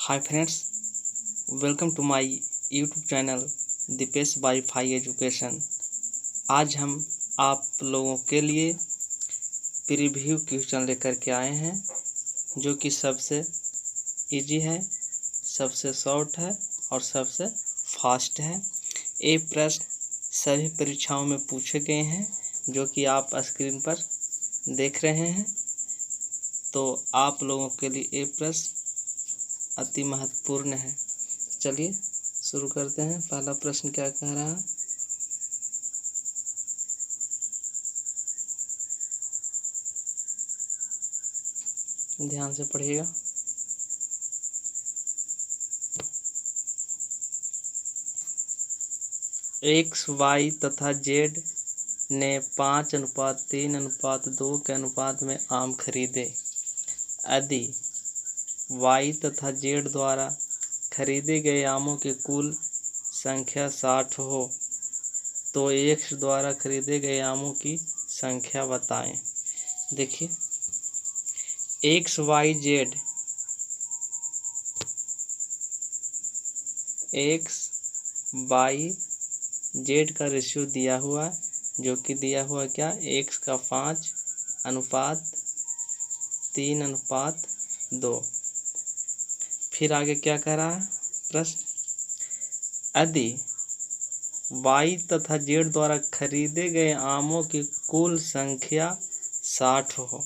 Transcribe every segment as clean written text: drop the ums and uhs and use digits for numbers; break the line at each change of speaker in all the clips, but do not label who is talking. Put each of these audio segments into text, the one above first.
Hi friends, welcome to my YouTube channel Deepesh WiFi education. आज हम आप लोगों के लिए प्रीव्यू क्वेश्चन लेकर के आए हैं जो कि सबसे इजी है, सबसे शॉर्ट है और सबसे फास्ट है। ये प्रश्न सभी परीक्षाओं में पूछे गए हैं जो कि आप स्क्रीन पर देख रहे हैं। तो आप लोगों के लिए ये प्रश्न अति महत्वपूर्ण है। चलिए शुरू करते हैं। पहला प्रश्न क्या कह रहा है? ध्यान से पढ़िएगा। एक्स, वाई तथा जेड ने 5:3:2 के अनुपात में आम खरीदे। यदि वाई तथा जेड द्वारा खरीदे गए आमों की कुल संख्या 60 हो तो एक्स द्वारा खरीदे गए आमों की संख्या बताएं। देखिए, X Y Z, X Y Z का रेशियो दिया हुआ है जो कि दिया हुआ क्या, एक्स का 5:3:2। फिर आगे क्या कह रहा है प्रश्न? यदि वाई तथा जेड द्वारा खरीदे गए आमों की कुल संख्या 60 हो।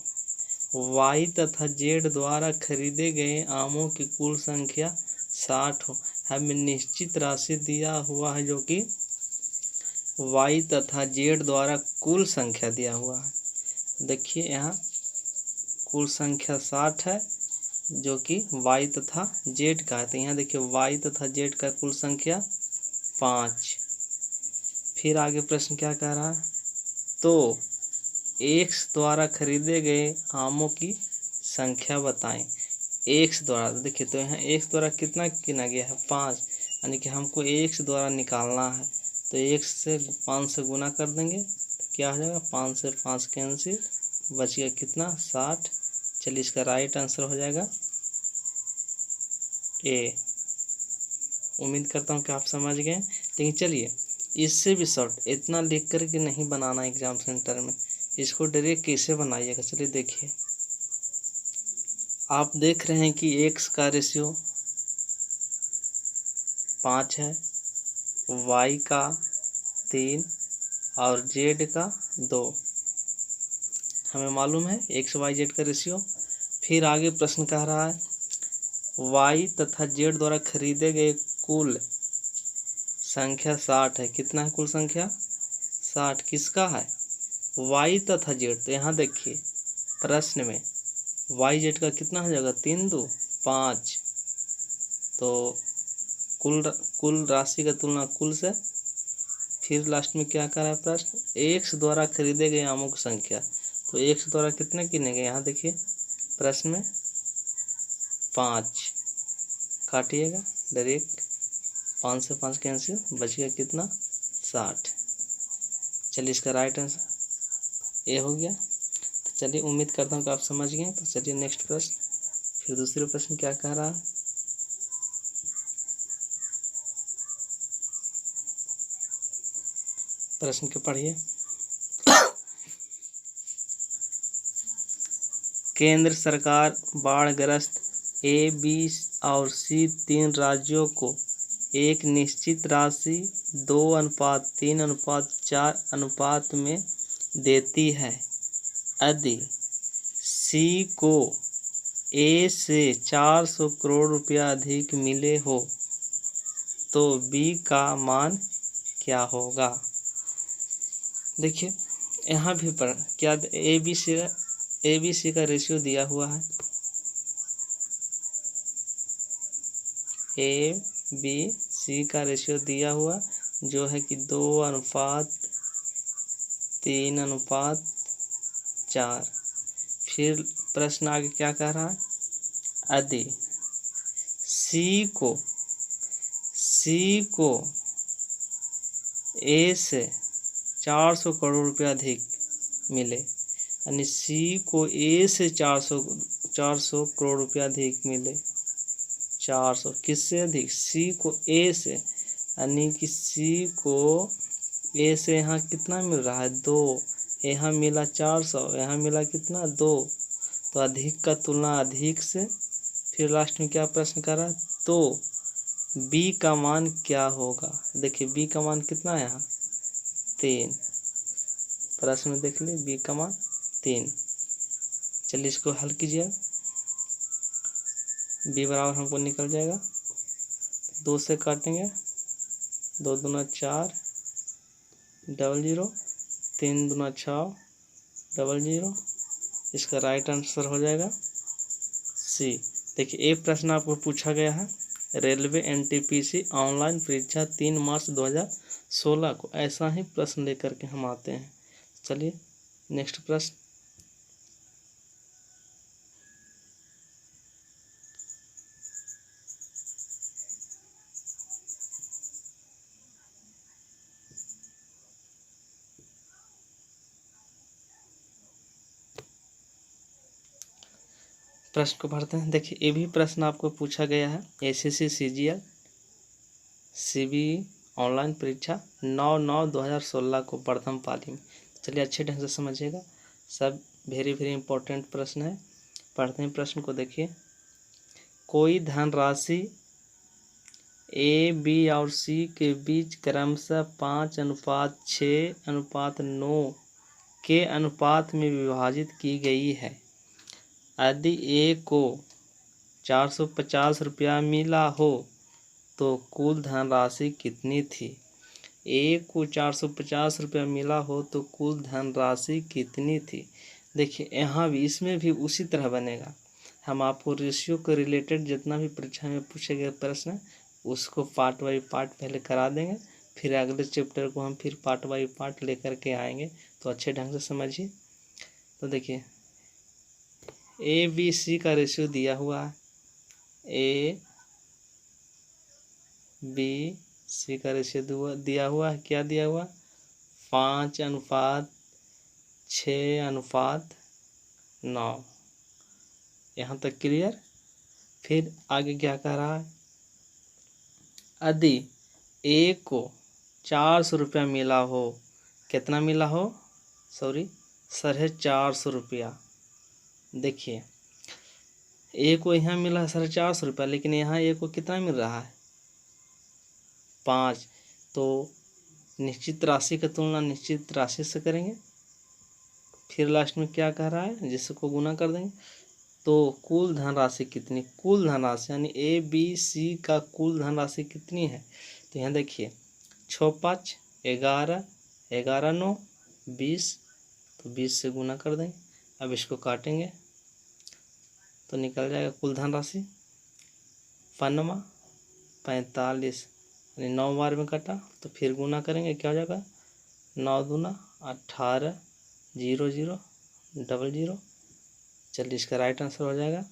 वाई तथा जेड द्वारा खरीदे गए आमों की कुल संख्या 60 हो। हमें निश्चित राशि दिया हुआ है जो कि वाई तथा जेड द्वारा कुल संख्या दिया हुआ है। देखिए, यहाँ कुल संख्या 60 है जो कि वाई तथा जेड का है। तो यहाँ देखिए, वाई तथा जेड का कुल संख्या 5। फिर आगे प्रश्न क्या कह रहा है? तो एक्स द्वारा खरीदे गए आमों की संख्या बताएं। एक्स द्वारा, देखिए तो यहाँ एक्स द्वारा कितना किना गया है, 5, यानी कि हमको एक्स द्वारा निकालना है। तो एक्स से 5 से गुना कर देंगे तो क्या हो जाएगा, 5 से 5 कैंसिल, बच गया कितना, 60। चलिए, इसका राइट आंसर हो जाएगा ए। उम्मीद करता हूँ कि आप समझ गए। लेकिन चलिए, इससे भी शॉर्ट, इतना लिख कर के नहीं बनाना एग्जाम सेंटर में, इसको डायरेक्ट कैसे बनाइएगा। चलिए देखिए, आप देख रहे हैं कि एक्स का रेशियो 5 है, वाई का 3 और जेड का 2। हमें मालूम है एक्स वाई जेड का रेशियो। फिर आगे प्रश्न कह रहा है वाई तथा जेड द्वारा खरीदे गए कुल संख्या 60 है। कितना है कुल संख्या? 60। किसका है? वाई तथा जेड। तो यहाँ देखिए प्रश्न में वाई जेड का कितना हो जाएगा, 3×2 5। तो कुल राशि का तुलना कुल से। फिर लास्ट में क्या कर रहा है प्रश्न? एक्स द्वारा खरीदे गए आमों की संख्या। तो एक्स द्वारा कितने किने गए, यहाँ देखिए प्रश्न में 5। काटिएगा डायरेक्ट, 5 से 5 कैंसिल, बच गया कितना, 60। चलिए, इसका राइट आंसर ए हो गया। तो चलिए, उम्मीद करता हूँ कि आप समझ गए। तो चलिए नेक्स्ट प्रश्न। फिर दूसरे प्रश्न क्या कह रहा है? प्रश्न के पढ़िए। केंद्र सरकार बाढ़ग्रस्त ए, बी और सी 3 राज्यों को एक निश्चित राशि 2:3:4 अनुपात में देती है। यदि सी को ए से 400 करोड़ रुपया अधिक मिले हो तो बी का मान क्या होगा? देखिए, यहाँ भी पर क्या ए बी सी का रेशियो दिया हुआ है। ए बी सी का रेशियो दिया हुआ जो है कि 2:3:4। फिर प्रश्न आगे क्या कह रहा है? यदि सी को ए से 400 करोड़ रुपया अधिक मिले, यानी सी को ए से 400 करोड़ रुपया अधिक मिले, 400, किससे अधिक, सी को ए से, यानी कि सी को ए से यहाँ कितना मिल रहा है 2, यहाँ मिला 400, यहाँ मिला कितना 2, तो अधिक का तुलना अधिक से। फिर लास्ट में क्या प्रश्न कर रहा है, तो बी का मान क्या होगा। देखिए बी का मान कितना है यहाँ 3, प्रश्न में देख ली बी का मान 3। चलिए इसको हल कीजिए, बी बराबर हमको निकल जाएगा 2 से काटेंगे, 2 दूना 4 00, 3 दूना 6 00, इसका राइट आंसर हो जाएगा सी। देखिए ये प्रश्न आपको पूछा गया है रेलवे एनटीपीसी ऑनलाइन परीक्षा 3 मार्च 2016 को। ऐसा ही प्रश्न लेकर के हम आते हैं। चलिए नेक्स्ट प्रश्न, प्रश्न को पढ़ते हैं। देखिए ये भी प्रश्न आपको पूछा गया है एसएससी सीजीएल सीबीई ऑनलाइन परीक्षा 9/9/2016 को प्रथम पाली में। चलिए अच्छे ढंग से समझिएगा, सब वेरी वेरी इंपॉर्टेंट प्रश्न है। पढ़ते हैं प्रश्न को। देखिए कोई धनराशि ए बी और सी के बीच क्रमशः 5:6:9 के अनुपात में विभाजित की गई है। यदि ए को 450 रुपया मिला हो तो कुल धनराशि कितनी थी। ए को 450 रुपया मिला हो तो कुल धनराशि कितनी थी। देखिए यहाँ भी इसमें भी उसी तरह बनेगा। हम आपको रेशियो के रिलेटेड जितना भी परीक्षा में पूछे गए प्रश्न उसको पार्ट बाई पार्ट पहले करा देंगे, फिर अगले चैप्टर को हम फिर पार्ट बाई पार्ट लेकर के आएंगे, तो अच्छे ढंग से समझिए। तो देखिए ए बी सी का रेशियो दिया हुआ है, ए बी सी का रेशियो दिया हुआ है। क्या दिया हुआ, 5:6:9। यहाँ तक क्लियर। फिर आगे क्या कह रहा है, यदि ए को 400 रुपया मिला हो, कितना मिला हो, सॉरी 450 रुपया। देखिए ए को यहाँ मिला है 450 रुपया, लेकिन यहाँ ए को कितना मिल रहा है 5। तो निश्चित राशि का तुलना निश्चित राशि से करेंगे। फिर लास्ट में क्या कह रहा है, जिसको गुना कर देंगे। तो कुल धनराशि कितनी, कुल धनराशि यानी ए बी सी का कुल धनराशि कितनी है। तो यहाँ देखिए 6×5 11, 11×9 20, तो 20 से गुना कर देंगे। अब इसको काटेंगे तो निकल जाएगा कुल धनराशि 45, यानी 9 बार में कटा, तो फिर गुना करेंगे क्या हो जाएगा 9 दूना 18 00 00। चलिए इसका राइट आंसर हो जाएगा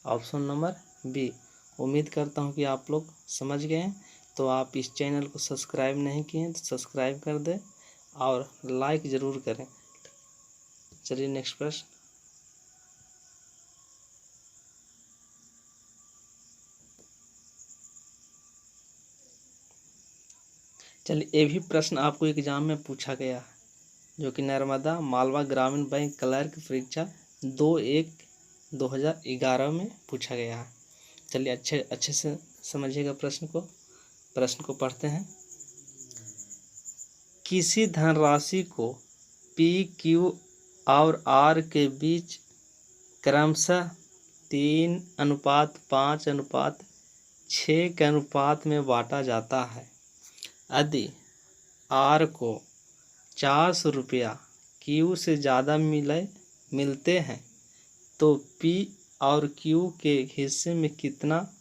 ऑप्शन नंबर बी। उम्मीद करता हूँ कि आप लोग समझ गए हैं। तो आप इस चैनल को सब्सक्राइब नहीं किए हैं तो सब्सक्राइब कर दें और लाइक ज़रूर करें। चलिए नेक्स्ट प्रश्न, चलिए ये भी प्रश्न आपको एग्जाम में पूछा गया है, जो कि नर्मदा मालवा ग्रामीण बैंक क्लर्क परीक्षा 2/1/2011 में पूछा गया है। चलिए अच्छे से समझिएगा प्रश्न को पढ़ते हैं। किसी धनराशि को पी क्यू और आर के बीच क्रमशः 3:5:6 के अनुपात में बांटा जाता है। यदि आर को 400 रुपया क्यू से ज़्यादा मिलते हैं तो पी और क्यू के हिस्से में कितना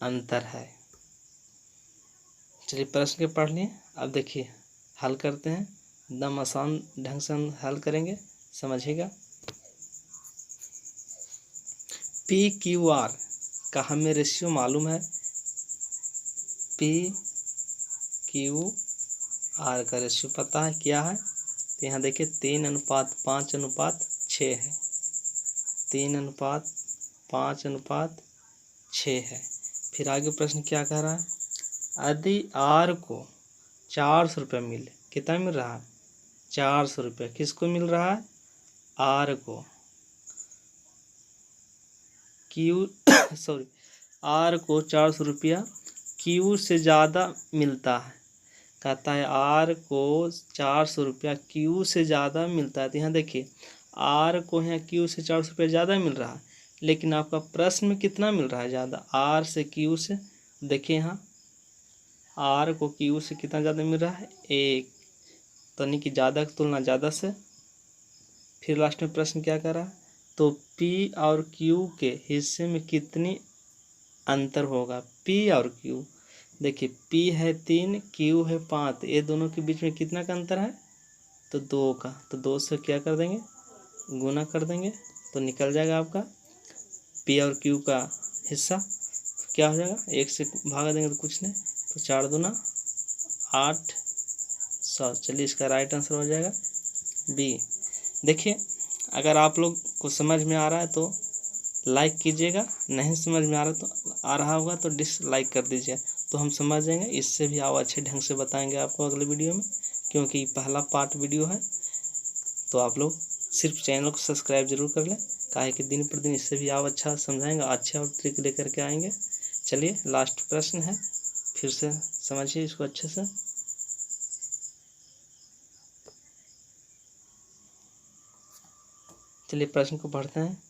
अंतर है। चलिए प्रश्न के पढ़ लिए। अब देखिए हल करते हैं, एकदम आसान ढंग से हम हल करेंगे, समझिएगा। पी क्यू आर का हमें रेशियो मालूम है, पी क्यू आर का रेशियो पता है क्या है। तो यहाँ देखिए 3:5:6 है, 3:5:6 है। फिर आगे प्रश्न क्या कह रहा है, यदि आर को 400 रुपये मिले, कितना मिल रहा है 400 रुपये, किसको मिल रहा है आर को, क्यू सॉरी आर को 400 रुपया क्यू से ज़्यादा मिलता है, कहता है आर को 400 रुपया क्यू से ज़्यादा मिलता है। तो यहाँ देखिए आर को यहाँ क्यू से 400 रुपया ज़्यादा मिल रहा है, लेकिन आपका प्रश्न में कितना मिल रहा है ज़्यादा, आर से क्यू से। देखिए यहाँ आर को क्यू से कितना ज़्यादा मिल रहा है 1, तो यानी कि ज़्यादा की तुलना ज़्यादा से। फिर लास्ट में प्रश्न क्या कर रहा है, तो पी और क्यू के हिस्से में कितनी अंतर होगा, पी और क्यू। देखिए पी है 3, क्यू है 5, ये दोनों के बीच में कितना का अंतर है, तो 2 का। तो 2 से क्या कर देंगे, गुना कर देंगे, तो निकल जाएगा आपका पी और क्यू का हिस्सा। तो क्या हो जाएगा, 1 से भागा देंगे तो कुछ नहीं, तो 4 दूना 8 100। चलिए इसका राइट आंसर हो जाएगा बी। देखिए अगर आप लोग को समझ में आ रहा है तो लाइक कीजिएगा, नहीं समझ में आ रहा होगा तो डिसलाइक कर दीजिए, तो हम समझ जाएंगे। इससे भी आप अच्छे ढंग से बताएंगे आपको अगले वीडियो में, क्योंकि पहला पार्ट वीडियो है। तो आप लोग सिर्फ चैनल को सब्सक्राइब जरूर कर लें, काहे कि दिन पर दिन इससे भी आप अच्छा समझाएंगे, अच्छे और ट्रिक लेकर के आएंगे। चलिए लास्ट प्रश्न है, फिर से समझिए इसको अच्छे से। चलिए प्रश्न को पढ़ते हैं।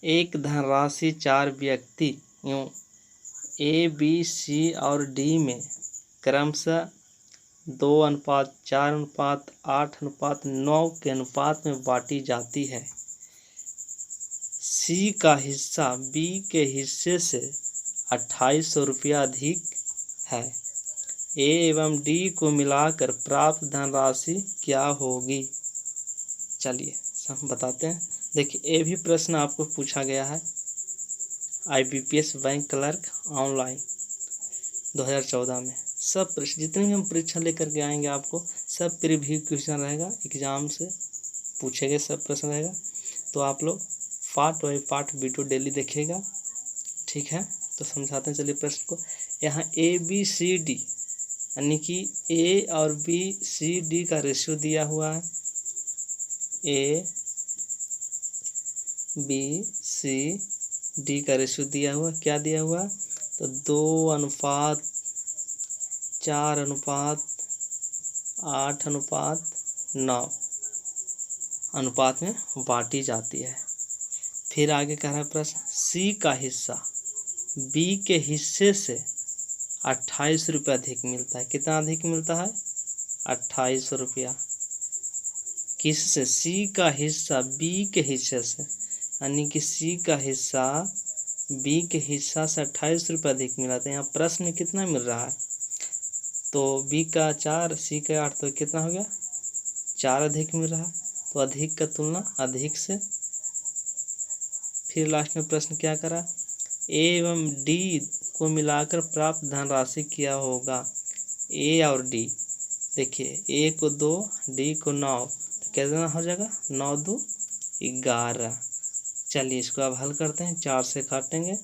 एक धनराशि 4 व्यक्तियों ए, बी, सी और डी में क्रमशः 2:4:8:9 के अनुपात में बांटी जाती है। सी का हिस्सा बी के हिस्से से 2800 रुपया अधिक है। ए एवं डी को मिलाकर प्राप्त धनराशि क्या होगी। चलिए हम बताते हैं। देखिए ये भी प्रश्न आपको पूछा गया है IBPS बैंक क्लर्क ऑनलाइन 2014 में। सब प्रश्न जितने भी हम परीक्षा लेकर के आएंगे आपको सब प्रीव्यू क्वेश्चन रहेगा, एग्जाम से पूछे गए सब प्रश्न रहेगा। तो आप लोग part by part video daily देखिएगा, ठीक है। तो समझाते हैं चलिए प्रश्न को। यहाँ ABCD यानी कि A और BCD का रेशियो दिया हुआ है, ABCD का रेशियो दिया हुआ, क्या दिया हुआ, तो 2:4:8:9 अनुपात में बांटी जाती है। फिर आगे कह रहा है प्रश्न, सी का हिस्सा बी के हिस्से से 2800 रुपया अधिक मिलता है। कितना अधिक मिलता है 2800 रुपया। किससे, सी का हिस्सा बी के हिस्से से, यानी कि सी का हिस्सा बी के हिस्सा से 2800 रुपया अधिक मिला। तो यहाँ प्रश्न में कितना मिल रहा है, तो बी का 4 सी का 8, तो कितना हो गया 4 अधिक मिल रहा है। तो अधिक का तुलना अधिक से। फिर लास्ट में प्रश्न क्या करा, ए एवं डी को मिलाकर प्राप्त धनराशि क्या होगा। ए और डी, देखिए ए को 2 डी को 9, तो कितना हो जाएगा 9 2 11। चलिए इसको अब हल करते हैं। 4 से काटेंगे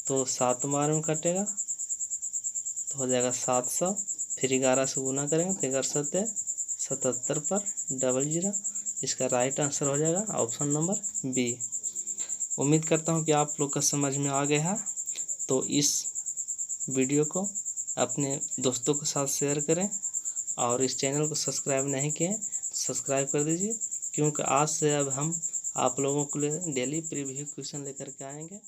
तो 7 बार में कटेगा तो हो जाएगा 700। फिर 11 से गुना करेंगे तो 11 77 पर 00। इसका राइट आंसर हो जाएगा ऑप्शन नंबर बी। उम्मीद करता हूँ कि आप लोग का समझ में आ गया है। तो इस वीडियो को अपने दोस्तों के साथ शेयर करें, और इस चैनल को सब्सक्राइब नहीं किए तो सब्सक्राइब कर दीजिए, क्योंकि आज से अब हम आप लोगों के लिए डेली प्रीव्यू क्वेश्चन लेकर के आएंगे।